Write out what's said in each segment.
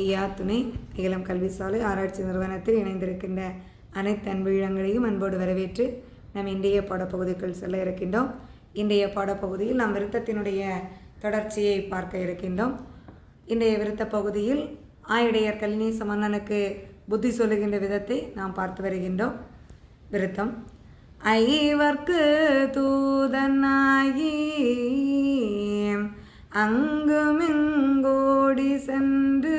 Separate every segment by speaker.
Speaker 1: ஐயா துணை இளம் கல்வி சாலை ஆராய்ச்சி நிறுவனத்தில் இணைந்திருக்கின்ற அனைத்து அன்பு இல்லங்களையும் அன்போடு வரவேற்று நாம் இன்றைய பாடப்பகுதிக்குள் செல்ல இருக்கின்றோம். இன்றைய பாடப்பகுதியில் நாம் விருத்தத்தினுடைய தொடர்ச்சியை பார்க்க இருக்கின்றோம். இன்றைய விருத்த பகுதியில் ஆயுடையர் கலிநேச மன்னனுக்கு புத்தி சொல்லுகின்ற விதத்தை நாம் பார்த்து வருகின்றோம். விருத்தம்: ஐவர்க்கு தூதனாகி அங்குமிங்கோடி சென்று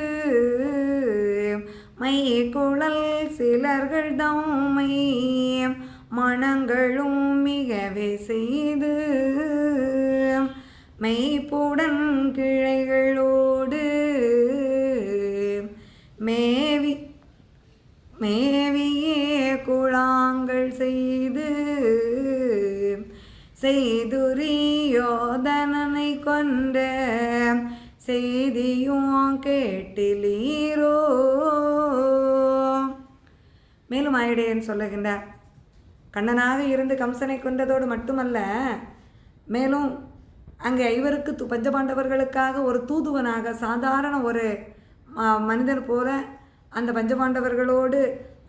Speaker 1: மை குழல் சிலர்கள் தம்மை மனங்களும் மிகவே செய்து மெய்ப்புடன் கிளைகளோடு மேவியே குழாங்கள் செய்துரியோதனனை கொண்ட செய்தியும் கேட்டிலீரோ. மேலும் ஆயுடையன் சொல்லுகின்றார், கண்ணனாக இருந்து கம்சனை கொண்டதோடு மட்டுமல்ல, மேலும் அங்கே ஐவருக்கு பஞ்சபாண்டவர்களுக்காக ஒரு தூதுவனாக சாதாரண ஒரு மனிதர் போல அந்த பஞ்சபாண்டவர்களோடு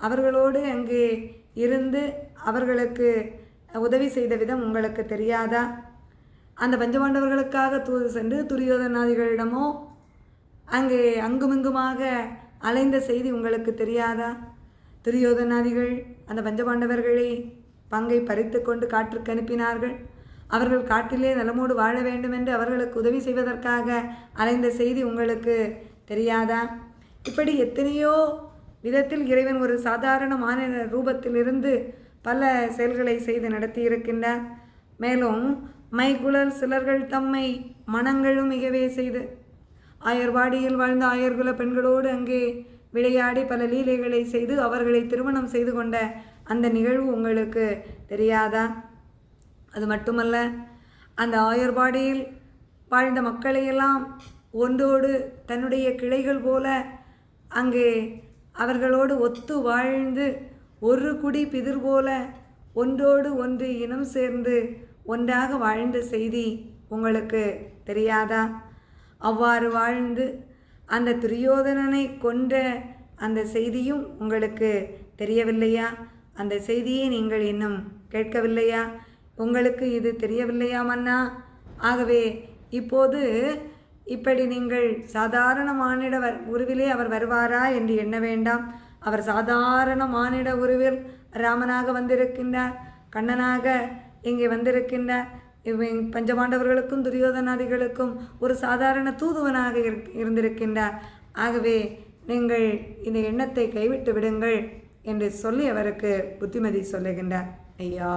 Speaker 1: அவர்களோடு அங்கே இருந்து அவர்களுக்கு உதவி செய்த விதம் உங்களுக்கு தெரியாதா? அந்த பஞ்சபாண்டவர்களுக்காக தூது சென்று துரியோதனாதிகளிடமோ அங்கே அங்குமிங்குமாக அலைந்த செய்தி உங்களுக்கு தெரியாதா? துரியோதனாதிகள் அந்த பஞ்சபாண்டவர்களை பங்கை பறித்து கொண்டு காற்றுக்கு அனுப்பினார்கள். அவர்கள் காட்டிலே நலமோடு வாழ வேண்டும் என்று அவர்களுக்கு உதவி செய்வதற்காக அலைந்த செய்தி உங்களுக்கு தெரியாதா? இப்படி எத்தனையோ விதத்தில் இறைவன் ஒரு சாதாரண மாநில ரூபத்திலிருந்து பல செயல்களை செய்து நடத்தியிருக்கின்றார். மேலும் மைகுழல் சிலர்கள் தம்மை மனங்களும் மிகவே செய்து ஆயர்வாடியில் வாழ்ந்த ஆயர்குல பெண்களோடு அங்கே விளையாடி பல லீலைகளை செய்து அவர்களை திருமணம் செய்து கொண்ட அந்த நிகழ்வு உங்களுக்கு தெரியாதா? அது மட்டுமல்ல, அந்த ஆயர்பாடியில் வாழ்ந்த மக்களையெல்லாம் ஒன்றோடு தன்னுடைய கிளைகள் போல அங்கே அவர்களோடு ஒத்து வாழ்ந்து ஒரு குடி பிதிர் போல ஒன்றோடு ஒன்று இனம் சேர்ந்து ஒன்றாக வாழ்ந்த செய்தி உங்களுக்கு தெரியாதா? அவ்வாறு வாழ்ந்து அந்த துரியோதனனை கொன்ற அந்த செய்தியும் உங்களுக்கு தெரியவில்லையா? அந்த செய்தியை நீங்கள் இன்னும் கேட்கவில்லையா? உங்களுக்கு இது தெரியவில்லையா மன்னா? ஆகவே இப்போது இப்படி நீங்கள் சாதாரண மானிட உருவிலே அவர் வருவாரா என்று எண்ண வேண்டாம். அவர் சாதாரண மானிட உருவில் ராமனாக வந்திருக்கின்றார், கண்ணனாக இங்கே வந்திருக்கின்றார். பஞ்சபாண்டவர்களுக்கும் துரியோதனாதிகளுக்கும் ஒரு சாதாரண தூதுவனாக இருந்திருக்கின்றார். ஆகவே நீங்கள் இந்த எண்ணத்தை கைவிட்டு விடுங்கள் என்று சொல்லி அவருக்கு புத்திமதி சொல்லுகின்றார். ஐயா